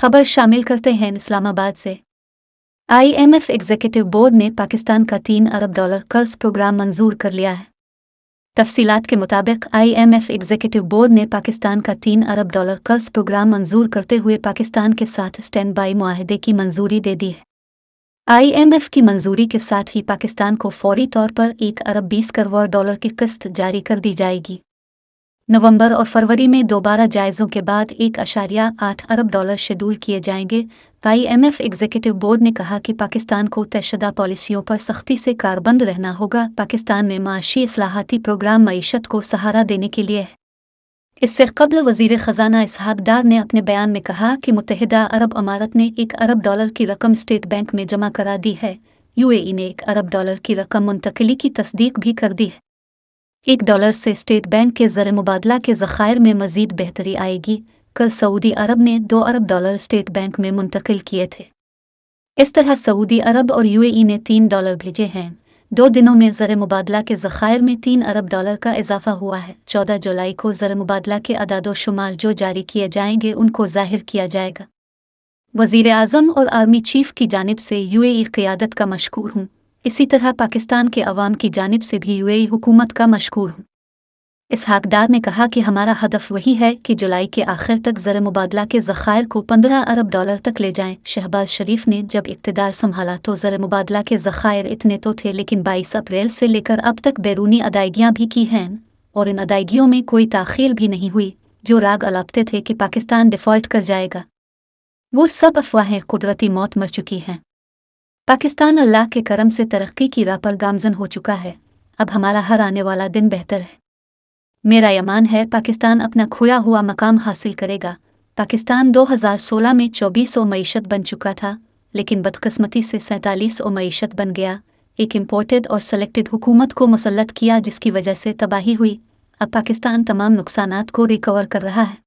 खबर शामिल करते हैं इस्लामाबाद से। IMF एग्जीक्यूटिव बोर्ड ने पाकिस्तान का $3 अरब कर्ज प्रोग्राम मंजूर कर लिया है। तफसीलात के मुताबिक IMF एग्जीक्यूटिव बोर्ड ने पाकिस्तान का $3 अरब कर्ज प्रोग्राम मंजूर करते हुए पाकिस्तान के साथ स्टैंड बाई मुआहदे की मंजूरी दे दी है। IMF की मंजूरी के साथ ही पाकिस्तान को फौरी तौर पर $1 अरब 20 करोड़ की किस्त जारी कर दी जाएगी। नवंबर और फरवरी में दोबारा जायज़ों के बाद $1.8 अरब शेड्यूल किए जाएंगे। IMF एग्जीक्यूटिव बोर्ड ने कहा कि पाकिस्तान को तयशुदा पॉलिसियों पर सख्ती से कारबंद रहना होगा। पाकिस्तान में माशी इस्लाहाती प्रोग्राम मईशत को सहारा देने के लिए है। इससे कबल वज़ीर ख़जाना इसहाक डार ने अपने बयान में कहा कि मुत्तहिदा अरब अमारत ने $1 अरब की रकम स्टेट बैंक में जमा करा दी है। UAE ने $1 अरब की रकम मुंतकिली की तस्दीक भी कर दी है। $1 से स्टेट बैंक के ज़र मुबादला के ज़खायर में मज़ीद बेहतरी आएगी। कल सऊदी अरब ने $2 अरब स्टेट बैंक में मुंतकिल किए थे। इस तरह सऊदी अरब और UAE ने $3 भेजे हैं। 2 दिनों में ज़र मुबादला के ज़खायर में $3 अरब का इजाफा हुआ है। 14 जुलाई को ज़र मुबादला के अदादो शुमार जो जारी किए जाएंगे उनको ज़ाहिर किया जाएगा। वज़ीर आज़म और आर्मी चीफ की जानिब से UAE क़यादत का मशकूर हूँ। इसी तरह पाकिस्तान के अवाम की जानिब से भी UAE हुकूमत का मशकूर हूँ। इसहाक डार ने कहा कि हमारा हदफ वही है कि जुलाई के आखिर तक ज़र मुबादला के ज़खायर को $15 अरब तक ले जाएं। शहबाज शरीफ ने जब इक़्तिदार संभाला तो ज़र मुबादला के ज़खायर इतने तो थे, लेकिन 22 अप्रैल से लेकर अब तक बैरूनी अदायगियाँ भी की हैं और इन अदायगियों में कोई ताख़ीर भी नहीं हुई। जो राग अलापते थे कि पाकिस्तान डिफ़ॉल्ट कर जाएगा, वो सब अफवाहें, कुदरती मौत मर चुकी हैं। पाकिस्तान अल्लाह के करम से तरक्की की राह पर गामज़न हो चुका है। अब हमारा हर आने वाला दिन बेहतर है। मेरा यमान है पाकिस्तान अपना खोया हुआ मकाम हासिल करेगा। पाकिस्तान 2016 में 24 मईशत बन चुका था, लेकिन बदकिस्मती से 47 मईशत बन गया। एक इम्पोर्टेड और सेलेक्टेड हुकूमत को मुसल्लत किया जिसकी वजह से तबाही हुई। अब पाकिस्तान तमाम नुकसानात को रिकवर कर रहा है।